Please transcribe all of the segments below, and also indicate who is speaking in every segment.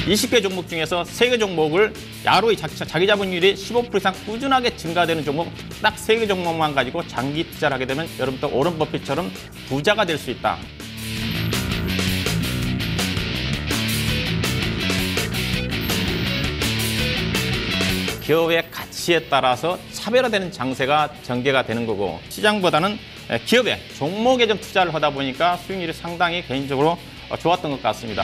Speaker 1: 20개 종목 중에서 3개 종목을 야로이 자기 자본율이 15% 이상 꾸준하게 증가되는 종목 딱 3개 종목만 가지고 장기 투자를 하게 되면 여러분도 오런 버핏처럼 부자가 될 수 있다. 기업의 가치에 따라서 차별화되는 장세가 전개가 되는 거고 시장보다는 기업의 종목에 좀 투자를 하다 보니까 수익률이 상당히 개인적으로 좋았던 것 같습니다.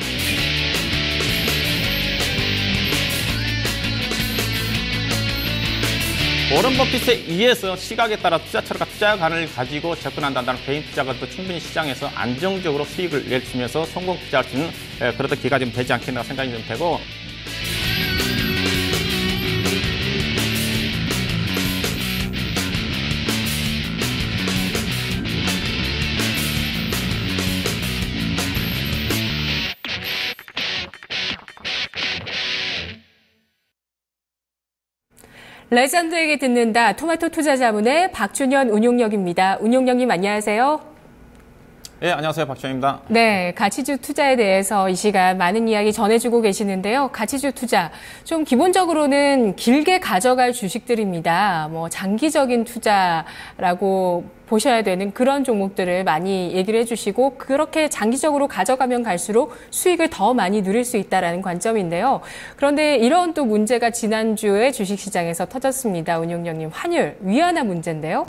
Speaker 1: 워런 버핏에 의해서 시각에 따라 투자 철학과 투자관을 가지고 접근한다는 개인 투자가도 충분히 시장에서 안정적으로 수익을 내주면서 성공 투자할 수 있는 그런 기회가 좀 되지 않겠나 생각이 좀 되고
Speaker 2: 레전드에게 듣는다. 토마토 투자자문의 박준현 운용력입니다. 운용력님 안녕하세요.
Speaker 1: 네, 안녕하세요. 박준현입니다.
Speaker 2: 네, 가치주 투자에 대해서 이 시간 많은 이야기 전해주고 계시는데요. 가치주 투자, 좀 기본적으로는 길게 가져갈 주식들입니다. 뭐 장기적인 투자라고 보셔야 되는 그런 종목들을 많이 얘기를 해주시고 그렇게 장기적으로 가져가면 갈수록 수익을 더 많이 누릴 수 있다는 관점인데요. 그런데 이런 또 문제가 지난주에 주식시장에서 터졌습니다. 운용력님, 환율, 위안화 문제인데요.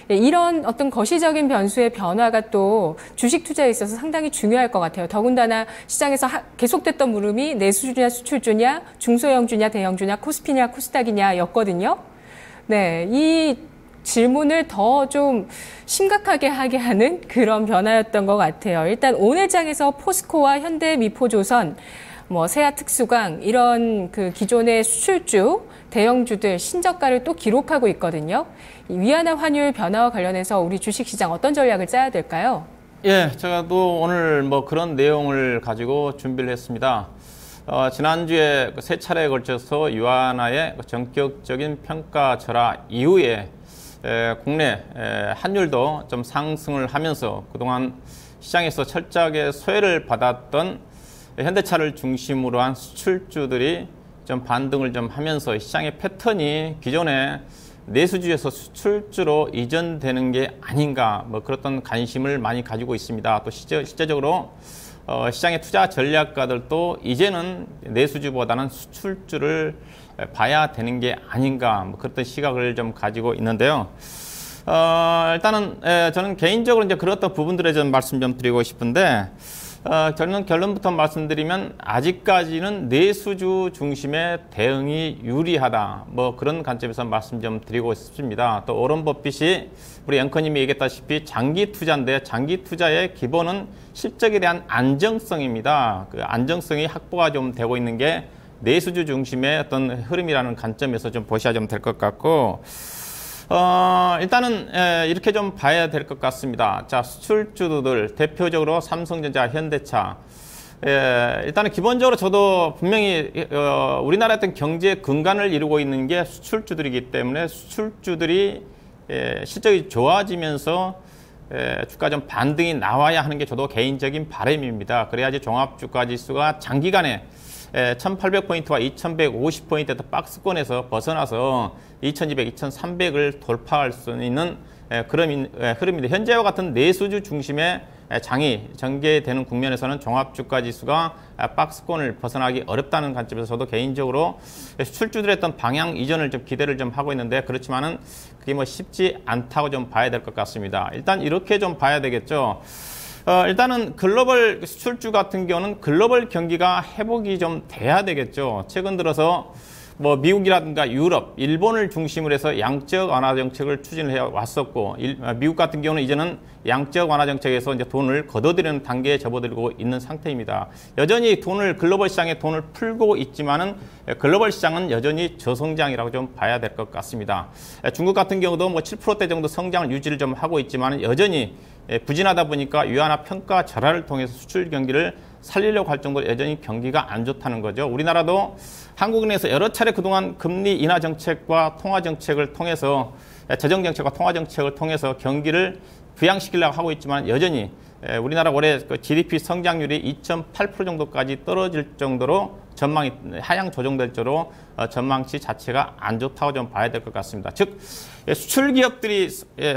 Speaker 2: 네, 이런 어떤 거시적인 변수의 변화가 또 주식 투자에 있어서 상당히 중요할 것 같아요. 더군다나 시장에서 계속됐던 물음이 내수주냐 수출주냐 중소형주냐 대형주냐 코스피냐 코스닥이냐 였거든요. 네, 이 질문을 더 좀 심각하게 하게 하는 그런 변화였던 것 같아요. 일단 오늘 장에서 포스코와 현대미포조선, 뭐 세아특수광 이런 그 기존의 수출주, 대형주들 신저가를 또 기록하고 있거든요. 이 위안화 환율 변화와 관련해서 우리 주식시장 어떤 전략을 짜야 될까요?
Speaker 1: 예, 제가 또 오늘 뭐 그런 내용을 가지고 준비를 했습니다. 지난주에 세 차례에 걸쳐서 위안화의 전격적인 평가 절하 이후에 국내 환율도 좀 상승을 하면서 그동안 시장에서 철저하게 소외를 받았던 현대차를 중심으로 한 수출주들이 좀 반등을 좀 하면서 시장의 패턴이 기존의 내수주에서 수출주로 이전되는 게 아닌가 뭐 그랬던 관심을 많이 가지고 있습니다. 또 실제적으로 시장의 투자 전략가들도 이제는 내수주보다는 수출주를 봐야 되는 게 아닌가 뭐 그런 시각을 좀 가지고 있는데요. 일단은 저는 개인적으로 이제 그런 부분들에 좀 말씀 좀 드리고 싶은데 저는 결론부터 말씀드리면 아직까지는 내수주 중심의 대응이 유리하다. 뭐 그런 관점에서 말씀 좀 드리고 싶습니다. 또 워런 버핏이 우리 앵커님이 얘기했다시피 장기 투자인데 장기 투자의 기본은 실적에 대한 안정성입니다. 그 안정성이 확보가 좀 되고 있는 게 내수주 중심의 어떤 흐름이라는 관점에서 좀 보셔야 좀 될 것 같고 일단은 이렇게 좀 봐야 될 것 같습니다. 자, 수출주들 대표적으로 삼성전자, 현대차. 일단은 기본적으로 저도 분명히 우리나라의 어떤 경제 근간을 이루고 있는 게 수출주들이기 때문에 수출주들이 실적이 좋아지면서 주가 좀 반등이 나와야 하는 게 저도 개인적인 바람입니다. 그래야지 종합주가지수가 장기간에 1800포인트와 2150포인트의 박스권에서 벗어나서 2200, 2300을 돌파할 수 있는 그런 흐름인데 현재와 같은 내수주 중심의 장이 전개되는 국면에서는 종합주가지수가 박스권을 벗어나기 어렵다는 관점에서 저도 개인적으로 수출주들의 어떤 방향 이전을 좀 기대를 좀 하고 있는데 그렇지만은 그게 뭐 쉽지 않다고 좀 봐야 될 것 같습니다. 일단 이렇게 좀 봐야 되겠죠. 일단은 글로벌 수출주 같은 경우는 글로벌 경기가 회복이 좀 돼야 되겠죠. 최근 들어서 뭐 미국이라든가 유럽, 일본을 중심으로 해서 양적 완화 정책을 추진을 해 왔었고, 미국 같은 경우는 이제는 양적 완화 정책에서 이제 돈을 걷어들이는 단계에 접어들고 있는 상태입니다. 여전히 글로벌 시장에 돈을 풀고 있지만은 글로벌 시장은 여전히 저성장이라고 좀 봐야 될 것 같습니다. 중국 같은 경우도 뭐 7%대 정도 성장을 유지를 좀 하고 있지만은 여전히 부진하다 보니까 위안화 평가 절하를 통해서 수출 경기를 살리려고 할 정도로 여전히 경기가 안 좋다는 거죠. 우리나라도 한국은행에서 여러 차례 그동안 금리 인하 정책과 통화 정책을 통해서 재정 정책과 통화 정책을 통해서 경기를 부양시키려고 하고 있지만 여전히 우리나라 올해 GDP 성장률이 2.8% 정도까지 떨어질 정도로 전망이 하향 조정될 쪽으로 전망치 자체가 안 좋다고 좀 봐야 될 것 같습니다. 즉 수출 기업들이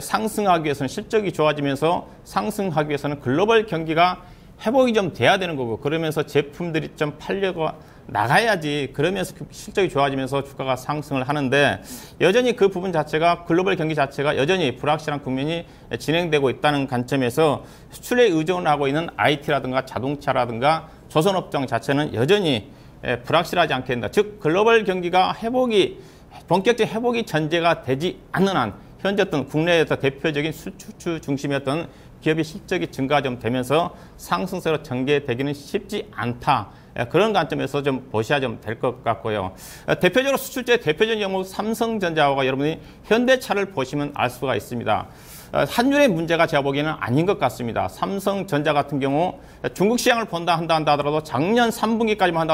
Speaker 1: 상승하기 위해서는 실적이 좋아지면서 상승하기 위해서는 글로벌 경기가 회복이 좀 돼야 되는 거고, 그러면서 제품들이 좀 팔려고 나가야지, 그러면서 실적이 좋아지면서 주가가 상승을 하는데, 여전히 그 부분 자체가 글로벌 경기 자체가 여전히 불확실한 국면이 진행되고 있다는 관점에서 수출에 의존하고 있는 IT라든가 자동차라든가 조선업종 자체는 여전히 불확실하지 않게 된다. 즉 글로벌 경기가 본격적 회복이 전제가 되지 않는 한 현재 어떤 국내에서 대표적인 수출 중심이었던 기업의 실적이 증가가 좀 되면서 상승세로 전개되기는 쉽지 않다. 그런 관점에서 좀 보셔야 좀 될 것 같고요. 대표적으로 수출주의 대표적인 영목 삼성전자와 여러분이 현대차를 보시면 알 수가 있습니다. 환율의 문제가 제가 보기에는 아닌 것 같습니다. 삼성전자 같은 경우 중국 시장을 본다 한다 하더라도 작년 3분기까지만 한다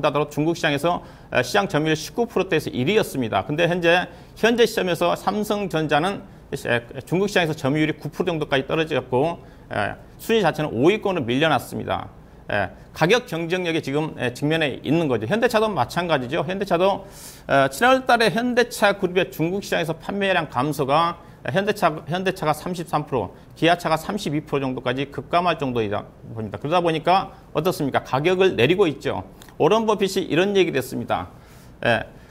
Speaker 1: 하더라도 중국 시장에서 시장 점유율 19%대에서 1위였습니다. 근데 현재 시점에서 삼성전자는 중국 시장에서 점유율이 9% 정도까지 떨어졌고 순위 자체는 5위권으로 밀려났습니다. 가격 경쟁력이 지금 직면에 있는 거죠. 현대차도 마찬가지죠. 현대차도 지난달 달에 현대차 그룹의 중국 시장에서 판매량 감소가 현대차가 33%, 기아차가 32% 정도까지 급감할 정도이다 봅니다. 그러다 보니까 어떻습니까? 가격을 내리고 있죠. 오런 버핏이 이런 얘기를 했습니다.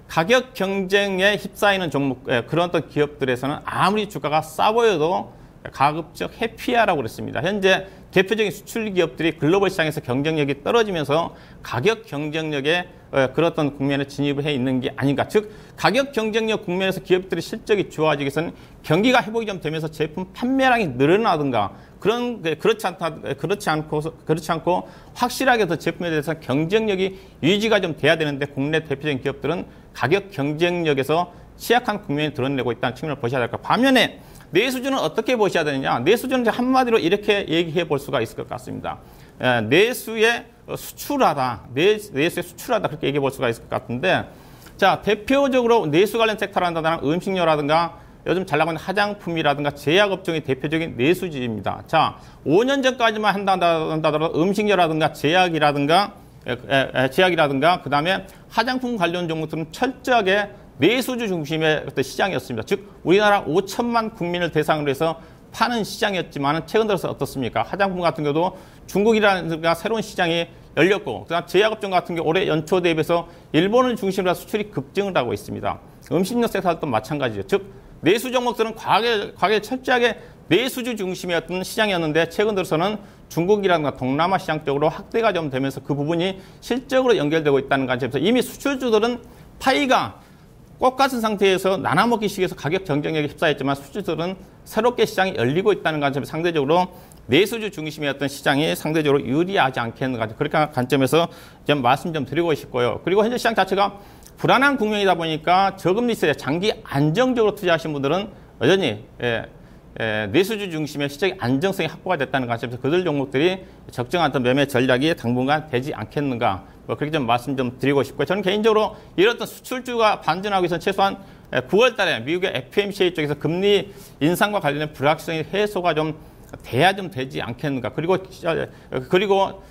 Speaker 1: 가격 경쟁에 휩싸이는 종목, 그런 어떤 기업들에서는 아무리 주가가 싸 보여도 가급적 회피하라고 그랬습니다. 현재 대표적인 수출 기업들이 글로벌 시장에서 경쟁력이 떨어지면서 가격 경쟁력에 그런 어떤 국면에 진입을 해 있는 게 아닌가. 즉 가격 경쟁력 국면에서 기업들의 실적이 좋아지기 위해서는 경기가 회복이 좀 되면서 제품 판매량이 늘어나든가 그렇지 않고 확실하게 더 제품에 대해서 경쟁력이 유지가 좀 돼야 되는데, 국내 대표적인 기업들은 가격 경쟁력에서 취약한 국면이 드러내고 있다는 측면을 보셔야 될 것 같아요. 반면에 내수주는 어떻게 보셔야 되느냐? 내수주는 한마디로 이렇게 얘기해 볼 수가 있을 것 같습니다. 내수에 수출하다, 내수에 수출하다, 그렇게 얘기해 볼 수가 있을 것 같은데, 자, 대표적으로 내수 관련 섹터를 한다면 음식료라든가 요즘 잘 나가고 있는 화장품이라든가 제약업종이 대표적인 내수주입니다. 자, 5년 전까지만 한다더라도 음식료라든가 제약이라든가 그다음에 화장품 관련 종목들은 철저하게 내수주 중심의 어떤 시장이었습니다. 즉 우리나라 5천만 국민을 대상으로 해서 파는 시장이었지만 최근 들어서 어떻습니까? 화장품 같은 경우도 중국이라든가 새로운 시장이 열렸고, 그다음 제약업종 같은 경우 올해 연초 대비해서 일본을 중심으로 수출이 급증을 하고 있습니다. 음식료 섹터도 마찬가지죠. 즉 내수 종목들은 과거에 철저하게 내수주 중심의 어떤 시장이었는데, 최근 들어서는 중국이라든가 동남아 시장 쪽으로 확대가 좀 되면서 그 부분이 실적으로 연결되고 있다는 관점에서 이미 수출주들은 파이가 꽃 같은 상태에서 나눠먹기 시기에서 가격 경쟁력에 휩싸였지만, 수주들은 새롭게 시장이 열리고 있다는 관점에서 상대적으로 내수주 중심의 어떤 시장이 상대적으로 유리하지 않겠는가, 그렇게 관점에서 좀 말씀 좀 드리고 싶고요. 그리고 현재 시장 자체가 불안한 국면이다 보니까 저금리세에 장기 안정적으로 투자하신 분들은 여전히 내수주 중심의 시장의 안정성이 확보가 됐다는 관점에서 그들 종목들이 적정한 어떤 매매 전략이 당분간 되지 않겠는가, 그렇게 좀 말씀 좀 드리고 싶고요. 저는 개인적으로 이런 어떤 수출주가 반전하기 위해서는 최소한 9월 달에 미국의 FMCA 쪽에서 금리 인상과 관련된 불확실성이 해소가 좀 돼야 좀 되지 않겠는가. 그리고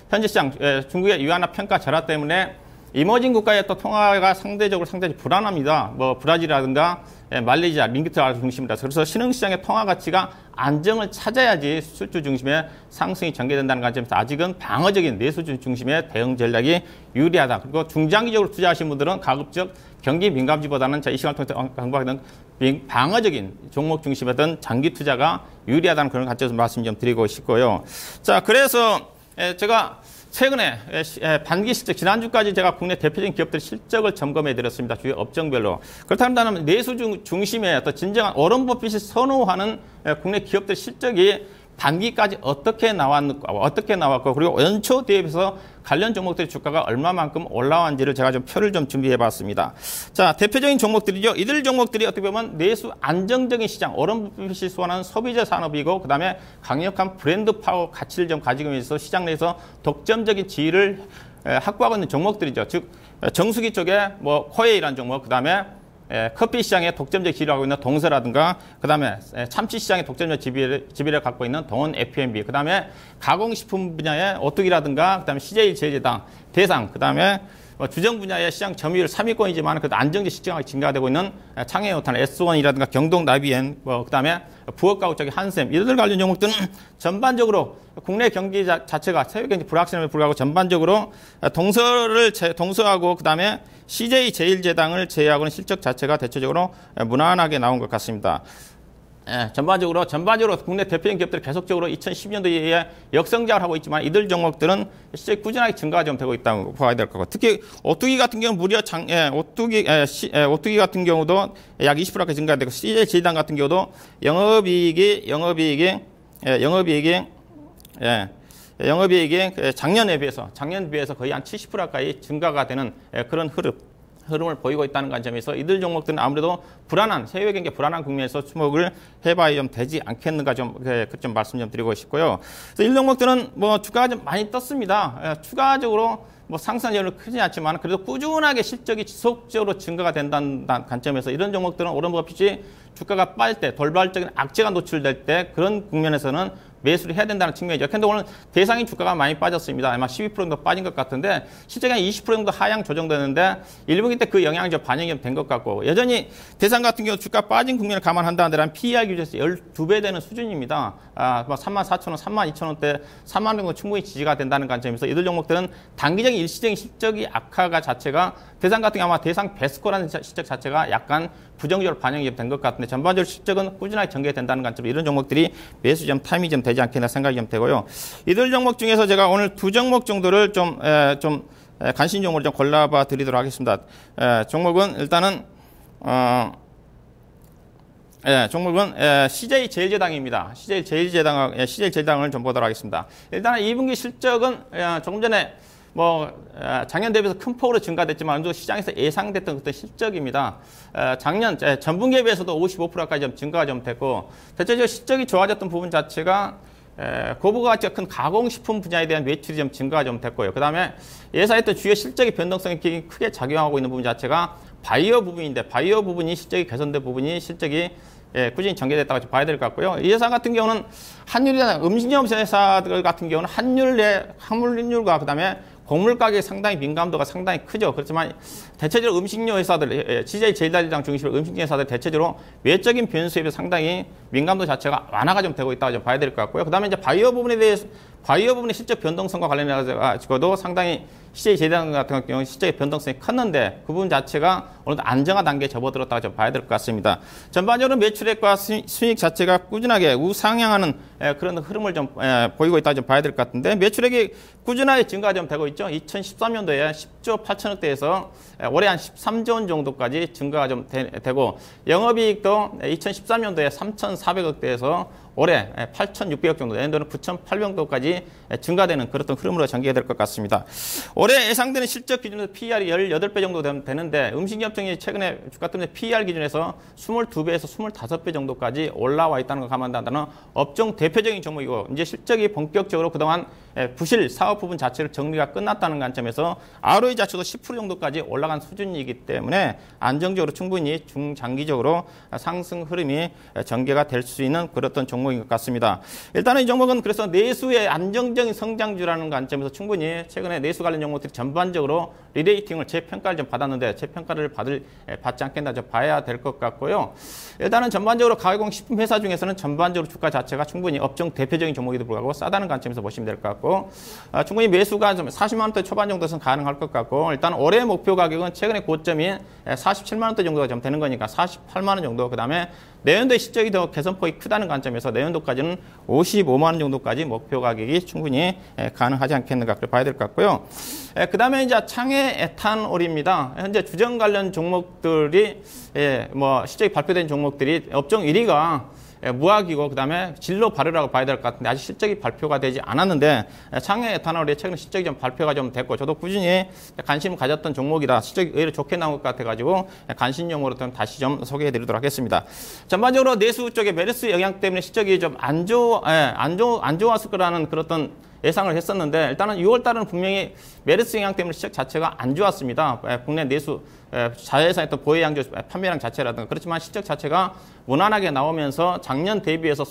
Speaker 1: 현재 시장 중국의 위안화 평가 절하 때문에 이머징 국가의 또 통화가 상대적으로 상당히 불안합니다. 브라질이라든가 말레이시아, 링기트를 중심이라서. 그래서 신흥시장의 통화 가치가 안정을 찾아야지 수출주 중심의 상승이 전개된다는 관점에서 아직은 방어적인 내수주 중심의 대응 전략이 유리하다. 그리고 중장기적으로 투자하신 분들은 가급적 경기 민감지보다는 이 시간을 통해서 강조하는 방어적인 종목 중심이었던 장기 투자가 유리하다는 그런 관점에서 말씀 좀 드리고 싶고요. 자, 그래서 제가 최근에 반기 실적, 지난주까지 제가 국내 대표적인 기업들 실적을 점검해 드렸습니다. 주요 업종별로. 그렇다면 내수 중심의 어떤 진정한 워런 버핏이 선호하는 국내 기업들 실적이 반기까지 어떻게 나왔고, 그리고 연초 대비해서 관련 종목들의 주가가 얼마만큼 올라왔는지를 제가 좀 표를 좀 준비해 봤습니다. 자, 대표적인 종목들이죠. 이들 종목들이 어떻게 보면 내수 안정적인 시장, 워런 버핏이 소원하는 소비자 산업이고, 그 다음에 강력한 브랜드 파워 가치를 좀 가지고 있어서 시장 내에서 독점적인 지위를 확보하고 있는 종목들이죠. 즉, 정수기 쪽에 코웨이라는 종목, 그 다음에 커피 시장에 독점적 지위를 하고 있는 동서라든가, 그 다음에 참치 시장에 독점적 지위를 갖고 있는 동원 F&B, 그 다음에 가공식품 분야의 오뚜기라든가, 그 다음에 CJ 제재당, 대상, 그 다음에 주정 분야의 시장 점유율 3위권이지만 그래도 안정적 시장이 증가되고 있는 창해우탄, S1이라든가 경동 나비엔, 그다음에 부업가구 쪽의 한샘 이들 관련 종목들은 전반적으로 국내 경기 자체가 세계 경기 불확실함에 불구하고 전반적으로 동서하고 그다음에 CJ 제일제당을 제외하고는 실적 자체가 대체적으로 무난하게 나온 것 같습니다. 전반적으로 국내 대표적인 기업들이 계속적으로 2010년도 이후에 역성장을 하고 있지만 이들 종목들은 실제 꾸준하게 증가가 좀 되고 있다고 봐야 될 거고 특히 오뚜기 같은 경우는 무려 오뚜기 같은 경우도 약 20%까지 증가되고 CJ 제일당 같은 경우도 영업이익이 작년에 비해서 거의 한 70% 가까이 증가가 되는 그런 흐름을 보이고 있다는 관점에서 이들 종목들은 아무래도 세계 경기 불안한 국면에서 주목을 해봐야 좀 되지 않겠는가 좀 말씀 좀 드리고 싶고요. 그래서 이 종목들은 주가가 좀 많이 떴습니다. 추가적으로 상승률은 크지 않지만 그래도 꾸준하게 실적이 지속적으로 증가가 된다는 관점에서 이런 종목들은 오름버핏이 주가가 빠질 때 돌발적인 악재가 노출될 때 그런 국면에서는 매수를 해야 된다는 측면이죠. 그런데 오늘 대상인 주가가 많이 빠졌습니다. 아마 12% 정도 빠진 것 같은데 실제 그냥 20% 정도 하향 조정되는데 1분기 때 그 영향이 좀 반영이 된 것 같고 여전히 대상 같은 경우 주가 빠진 국면을 감안한다면 PER 기준에서 12배 되는 수준입니다. 34,000원, 32,000원대 3만 원 정도 충분히 지지가 된다는 관점에서 이들 종목들은 단기적인 일시적인 실적이 악화가 자체가 대상 같은 경우 아마 대상 베스코라는 실적 자체가 약간 부정적으로 반영이 된 것 같은데 전반적으로 실적은 꾸준하게 전개된다는 관점으로 이런 종목들이 매수 좀 타임이 좀 되지 않겠나 생각이 좀 되고요. 이들 종목 중에서 제가 오늘 두 종목 정도를 좀 관심 종목을 좀 골라봐 드리도록 하겠습니다. 종목은 일단은 CJ 제일제당입니다. CJ 제일제당을 좀 보도록 하겠습니다. 일단은 2분기 실적은 조금 전에 작년 대비해서 큰 폭으로 증가됐지만 어느 정도 시장에서 예상됐던 그런 실적입니다. 전분기에 비해서도 55%까지 좀 증가가 좀 됐고, 대체적으로 실적이 좋아졌던 부분 자체가 고부가 가치가 큰 가공식품 분야에 대한 매출이 좀 증가가 좀 됐고요. 그 다음에 예상했던 주요 실적의 변동성이 크게 작용하고 있는 부분 자체가 바이오 부분인데, 바이오 부분이 실적이 개선된 부분이 실적이 꾸준히 전개됐다고 봐야 될 것 같고요. 이 회사 같은 경우는 환율이나 음식점 회사들 같은 경우는 항물률과 그 다음에 곡물 가격에 상당히 민감도가 상당히 크죠. 그렇지만 대체적으로 음식료 회사들, CJ 제일제당 중심으로 음식료 회사들 대체적으로 외적인 변수에 비해서 상당히 민감도 자체가 완화가 좀 되고 있다고 좀 봐야 될 것 같고요. 그 다음에 이제 바이오 부분의 실적 변동성과 관련해서도 상당히 CJ 제일제당 같은 경우 실적의 변동성이 컸는데 그 부분 자체가 어느 정도 안정화 단계에 접어들었다고 좀 봐야 될 것 같습니다. 전반적으로 매출액과 수익 자체가 꾸준하게 우상향하는 그런 흐름을 좀 보이고 있다고 좀 봐야 될 것 같은데 매출액이 꾸준하게 증가가 좀 되고 있죠. 2013년도에 10조 8천억대에서 올해 한 13조 원 정도까지 증가가 좀 되고 영업이익도 2013년도에 3,400억대에서 올해 8,600억 정도, 내년도는 9,800억까지 증가되는 그런 흐름으로 전개될 것 같습니다. 올해 예상되는 실적 기준에서 PER이 18배 정도 되는데 음식점증이 최근에 주가 때문에 PER 기준에서 22배에서 25배 정도까지 올라와 있다는 걸 감안한다는 업종 대표적인 종목이고 이제 실적이 본격적으로 그동안 부실 사업 부분 자체를 정리가 끝났다는 관점에서 ROE 자체도 10% 정도까지 올라간 수준이기 때문에 안정적으로 충분히 중장기적으로 상승 흐름이 전개가 될 수 있는 그런 종목인 것 같습니다. 일단은 이 종목은 그래서 내수의 안정적인 성장주라는 관점에서 충분히 최근에 내수 관련 종목들이 전반적으로 리레이팅을 재평가를 좀 받았는데 재평가를 받지 않겠나 좀 봐야 될 것 같고요. 일단은 전반적으로 가공식품 회사 중에서는 전반적으로 주가 자체가 충분히 업종 대표적인 종목에도 불구하고 싸다는 관점에서 보시면 될 것 같고 충분히 매수가 좀 40만 원대 초반 정도에서는 가능할 것 같고 일단 올해 목표 가격은 최근에 고점이 47만 원대 정도가 좀 되는 거니까 48만 원 정도 그 다음에 내년도의 실적이 더 개선폭이 크다는 관점에서 내년도까지는 55만 원 정도까지 목표 가격이 충분히 가능하지 않겠는가 그렇게 봐야 될 것 같고요. 그 다음에 이제 창해 에탄올입니다. 현재 주정 관련 종목들이 실적이 발표된 종목들이 업종 1위가 무학이고 그다음에 진로 발효라고 봐야 될 것 같은데 아직 실적이 발표가 되지 않았는데 창해 에탄올이 최근 실적이 좀 발표가 좀 됐고 저도 꾸준히 관심을 가졌던 종목이라 실적이 의외로 좋게 나온 것 같아가지고 관심용으로 좀 다시 좀 소개해드리도록 하겠습니다. 전반적으로 내수 쪽에 메르스 영향 때문에 실적이 좀 안 좋았을 거라는 그런 예상을 했었는데 일단은 6월 달은 분명히 메르스 영향 때문에 시장 자체가 안 좋았습니다. 국내 내수 자회사의 또 보유 양조 판매량 자체라든가 그렇지만 실적 자체가 무난하게 나오면서 작년 대비해서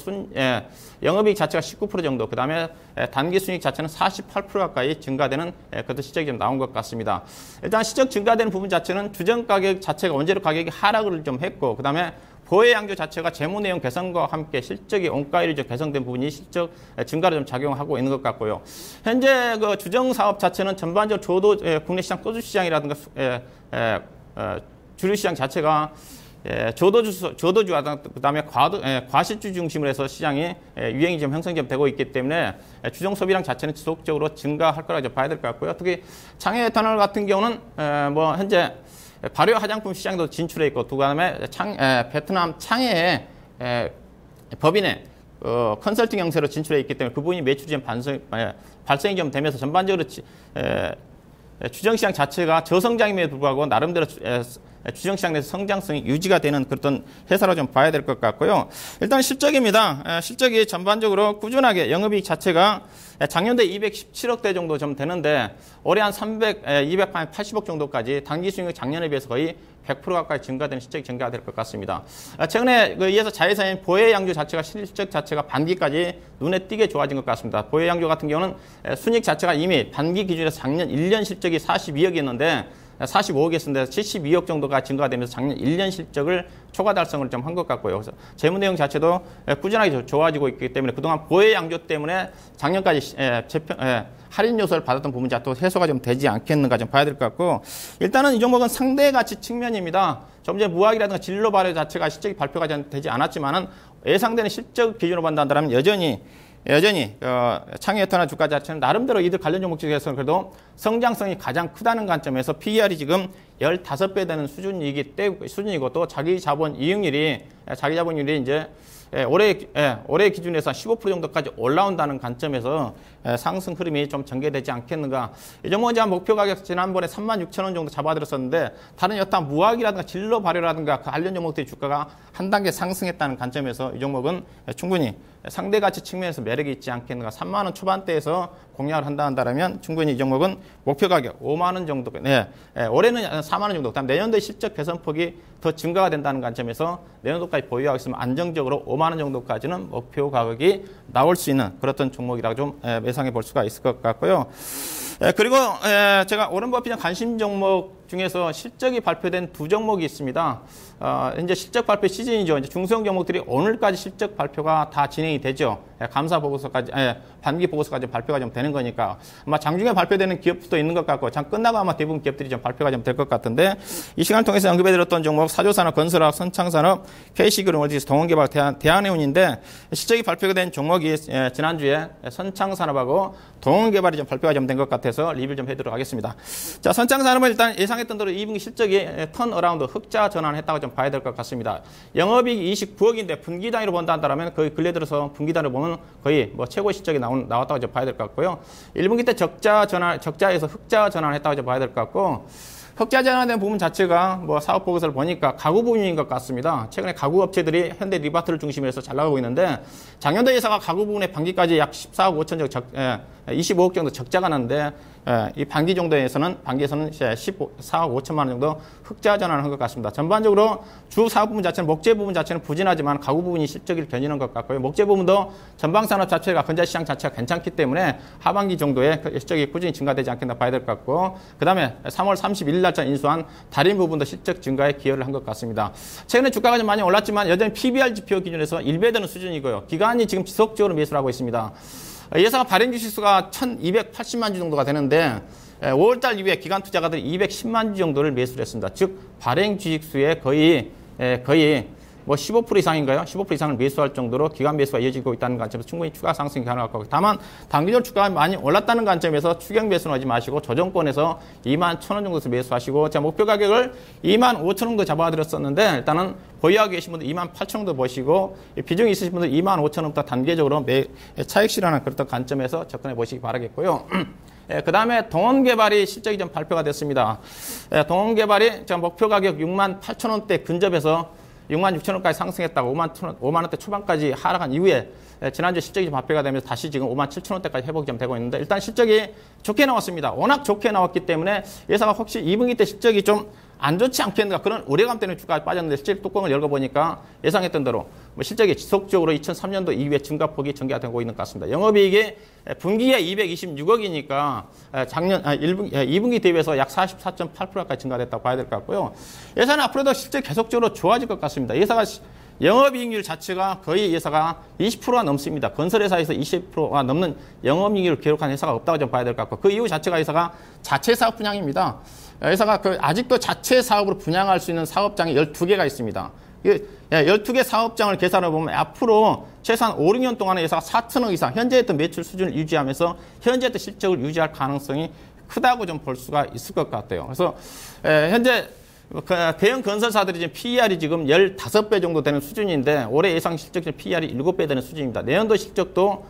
Speaker 1: 영업이익 자체가 19% 정도, 그 다음에 단기 순이익 자체는 48% 가까이 증가되는 그런 실적이 좀 나온 것 같습니다. 일단 실적 증가되는 부분 자체는 주정 가격 자체가 원재료 가격이 하락을 좀 했고, 그 다음에 보유 양조 자체가 재무 내용 개선과 함께 실적이 원가율이 좀 개선된 부분이 실적 증가를 좀 작용하고 있는 것 같고요. 현재 그 주정 사업 자체는 전반적으로 저도 국내 시장 소주 시장이라든가 주류 시장 자체가 저도주와 그다음에 과실주 중심으로 해서 시장이 유행이 좀 형성이 좀 되고 있기 때문에 주정 소비량 자체는 지속적으로 증가할 거라고 봐야 될 것 같고요. 특히 창해 에탄올 같은 경우는 뭐 현재 발효 화장품 시장도 진출해 있고, 그다음에 베트남 창해에 법인의 컨설팅 형태로 진출해 있기 때문에 그 부분이 매출이 좀 발생이 좀 되면서 전반적으로 주정시장 자체가 저성장임에도 불구하고 나름대로 주정시장 내에서 성장성이 유지가 되는 그런 회사로 좀 봐야 될 것 같고요. 일단 실적입니다. 실적이 전반적으로 꾸준하게 영업이익 자체가 작년도에 217억대 정도 좀 되는데 올해 한 280억 정도까지 단기 수익률 작년에 비해서 거의 100% 가까이 증가되는 실적이 증가가 될 것 같습니다. 최근에 이어서 자회사인 보혜양조 자체가 실적 자체가 반기까지 눈에 띄게 좋아진 것 같습니다. 보혜양조 같은 경우는 순이익 자체가 이미 반기 기준에서 작년 1년 실적이 42억이었는데 45억이었는데 72억 정도가 증가되면서 작년 1년 실적을 초과 달성을 좀 한 것 같고요. 그래서 재무 내용 자체도 꾸준하게 좋아지고 있기 때문에 그동안 보혜 양조 때문에 작년까지 할인 요소를 받았던 부분 자체도 해소가 좀 되지 않겠는가 좀 봐야 될 것 같고, 일단은 이 종목은 상대 가치 측면입니다. 좀 전에 무학이라든가 진로 발효 자체가 실적이 발표가 되지 않았지만은 예상되는 실적 기준으로 본다면 여전히 창해 에탄올 주가 자체는 나름대로 이들 관련 종목 중에서는 그래도 성장성이 가장 크다는 관점에서 PER이 지금 15배 되는 수준이고 또 자기 자본 이익률이 이제 올해 기준에서 15% 정도까지 올라온다는 관점에서 상승 흐름이 좀 전개되지 않겠는가. 이 종목은 제가 목표 가격 지난번에 36,000원 정도 잡아들었었는데 다른 여타 무학이라든가 진로 발효라든가 관련 종목들의 주가가 한 단계 상승했다는 관점에서 이 종목은 충분히 상대 가치 측면에서 매력이 있지 않겠는가. 3만 원 초반대에서 공략을 한다면 충분히 이 종목은 목표 가격 5만 원 정도, 올해는 4만 원 정도, 그다음 내년도에 실적 개선폭이 더 증가가 된다는 관점에서 내년도까지 보유하고 있으면 안정적으로 5만 원 정도까지는 목표 가격이 나올 수 있는 그렇던 종목이라고 좀 예상해 볼 수가 있을 것 같고요. 그리고 제가 오른 버핏의 관심 종목 중에서 실적이 발표된 두 종목이 있습니다. 이제 실적 발표 시즌이죠. 이제 중소형 종목들이 오늘까지 실적 발표가 다 진행이 되죠. 감사 보고서까지, 반기 보고서까지 발표가 좀 되는 거니까 아마 장중에 발표되는 기업도 있는 것 같고, 장 끝나고 아마 대부분 기업들이 좀 발표가 좀 될 것 같은데, 이 시간을 통해서 언급해드렸던 종목 사조산업, 건설학, 선창산업, KC그룹, 월드스, 동원개발, 대한해운인데 실적이 발표가 된 종목이 지난주에 선창산업하고 동원개발이 좀 발표가 좀 된 것 같아서 리뷰를 좀 해드리도록 하겠습니다. 자, 선창산업은 일단 예상했던 대로 2분기 실적이 턴어라운드 흑자 전환을 했다고 좀 봐야 될 것 같습니다. 영업이익 29억인데 분기 단위로 본다면 거의 근래 들어서 분기 단위로 보면 거의 뭐 최고 실적이 나왔다고 좀 봐야 될 것 같고요. 1분기 때 적자에서 흑자 전환을 했다고 좀 봐야 될 것 같고, 흑자 전환된 부분 자체가 뭐 사업 보고서를 보니까 가구 부분인 것 같습니다. 최근에 가구 업체들이 현대 리바트를 중심으로 해서 잘 나가고 있는데 작년도 예사가 가구 부분의 반기까지 약 14억 5천 정도 25억 정도 적자가 났는데 이 반기에서는 14억 5천만 원 정도 흑자 전환을 한 것 같습니다. 전반적으로 주 사업 부분 자체는 목재 부분 자체는 부진하지만 가구 부분이 실적이 견인한 것 같고요. 목재 부분도 전방산업 자체가 건설시장 자체가 괜찮기 때문에 하반기 정도에 실적이 꾸준히 증가되지 않겠나 봐야 될 것 같고, 그 다음에 3월 31일 날짜 인수한 달인 부분도 실적 증가에 기여를 한 것 같습니다. 최근에 주가가 좀 많이 올랐지만 여전히 PBR 지표 기준에서 1배 되는 수준이고요. 기관이 지금 지속적으로 매수를 하고 있습니다. 예상 발행 주식수가 1,280만 주 정도가 되는데 5월달 이후에 기관 투자가들이 210만 주 정도를 매수를 했습니다. 즉 발행 주식수의 거의 뭐 15% 이상인가요? 15% 이상을 매수할 정도로 기관 매수가 이어지고 있다는 관점에서 충분히 추가 상승이 가능할 거고, 다만 단기적으로 주가가 많이 올랐다는 관점에서 추격 매수는 하지 마시고 조정권에서 21,000원 정도에서 매수하시고, 제가 목표 가격을 25,000원 정도 잡아드렸었는데 일단은 보유하고 계신 분들 28,000원 정도 보시고, 비중이 있으신 분들 25,000원부터 단계적으로 차익 실현하는 그런 관점에서 접근해 보시기 바라겠고요. 그 다음에 동원개발이 실적이 좀 발표가 됐습니다. 동원개발이 목표 가격 68,000원대 근접해서 6만 6천 원까지 상승했다가 5만 원대 초반까지 하락한 이후에 지난주 실적이 좀 발표가 되면서 다시 지금 5만 7천 원대까지 회복이 좀 되고 있는데 일단 실적이 좋게 나왔습니다. 워낙 좋게 나왔기 때문에 예상가 혹시 2분기 때 실적이 좀 안 좋지 않겠는가 그런 우려감 때문에 주가가 빠졌는데 실제 뚜껑을 열어보니까 예상했던 대로 실적이 지속적으로 2003년도 이후에 증가폭이 전개가 되고 있는 것 같습니다. 영업이익이 분기에 226억이니까 작년 2분기 대비해서 약 44.8%까지 증가됐다고 봐야 될 것 같고요. 예상은 앞으로도 실제 계속적으로 좋아질 것 같습니다. 예상가 영업이익률 자체가 거의 예사가 20%가 넘습니다. 건설회사에서 20%가 넘는 영업이익률을 기록한 회사가 없다고 좀 봐야 될 것 같고 그 이후 자체가 회사가 자체 사업 분양입니다. 회사가 아직도 자체 사업으로 분양할 수 있는 사업장이 12개가 있습니다. 12개 사업장을 계산해 보면 앞으로 최소한 5, 6년 동안에 회사가 4천억 이상 현재 했던 매출 수준을 유지하면서 현재 했던 실적을 유지할 가능성이 크다고 좀 볼 수가 있을 것 같아요. 그래서 현재 대형 건설사들이 지금 PER이 지금 15배 정도 되는 수준인데 올해 예상 실적 PER이 7배 되는 수준입니다. 내년도 실적도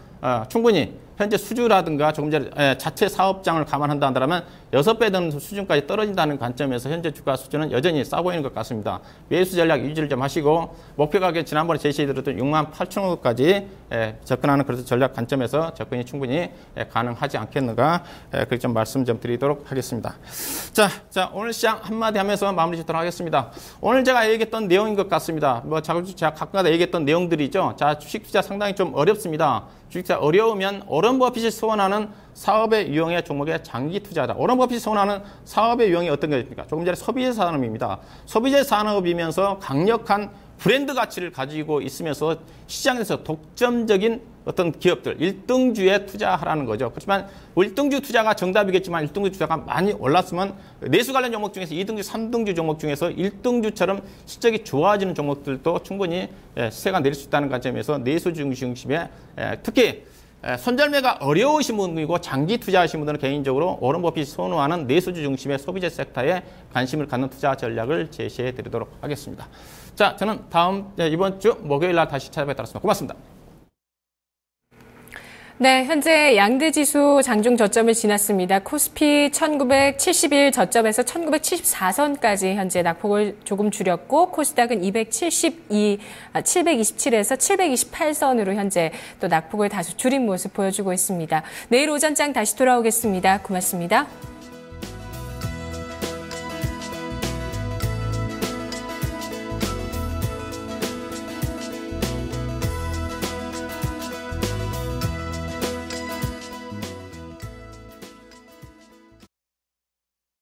Speaker 1: 충분히 현재 수주라든가 조금 전에 자체 사업장을 감안한다 한다면 6배 되는 수준까지 떨어진다는 관점에서 현재 주가 수준은 여전히 싸 보이는 것 같습니다. 매수 전략 유지를 좀 하시고 목표 가격 지난번에 제시해드렸던 6만 8천 원까지 접근하는 그런 전략 관점에서 접근이 충분히 가능하지 않겠는가 그렇게 좀 말씀 좀 드리도록 하겠습니다. 자 오늘 시장 한마디 하면서 마무리 짓도록 하겠습니다. 오늘 제가 얘기했던 내용인 것 같습니다. 제가 가끔가다 얘기했던 내용들이죠. 자 주식 투자 상당히 좀 어렵습니다. 주식 투자 어려우면 오런 버핏이 소원하는 사업의 유형의 종목에 장기 투자하다. 오런 버핏이 소원하는 사업의 유형이 어떤 것입니까? 조금 전에 소비재 산업입니다. 소비재 산업이면서 강력한 브랜드 가치를 가지고 있으면서 시장에서 독점적인 어떤 기업들, 1등주에 투자하라는 거죠. 그렇지만 1등주 투자가 정답이겠지만 1등주 투자가 많이 올랐으면 내수 관련 종목 중에서 2등주, 3등주 종목 중에서 1등주처럼 실적이 좋아지는 종목들도 충분히 시세가 내릴 수 있다는 관점에서 내수 중심에 특히 손절매가 어려우신 분이고 장기 투자하신 분들은 개인적으로 오런 버핏이 선호하는 내수주 중심의 소비재 섹터에 관심을 갖는 투자 전략을 제시해 드리도록 하겠습니다. 자, 저는 이번 주 목요일 날 다시 찾아뵙도록 하겠습니다. 고맙습니다.
Speaker 2: 네, 현재 양대지수 장중 저점을 지났습니다. 코스피 1971 저점에서 1974선까지 현재 낙폭을 조금 줄였고 코스닥은 727에서 728선으로 현재 또 낙폭을 다소 줄인 모습 보여주고 있습니다. 내일 오전장 다시 돌아오겠습니다. 고맙습니다.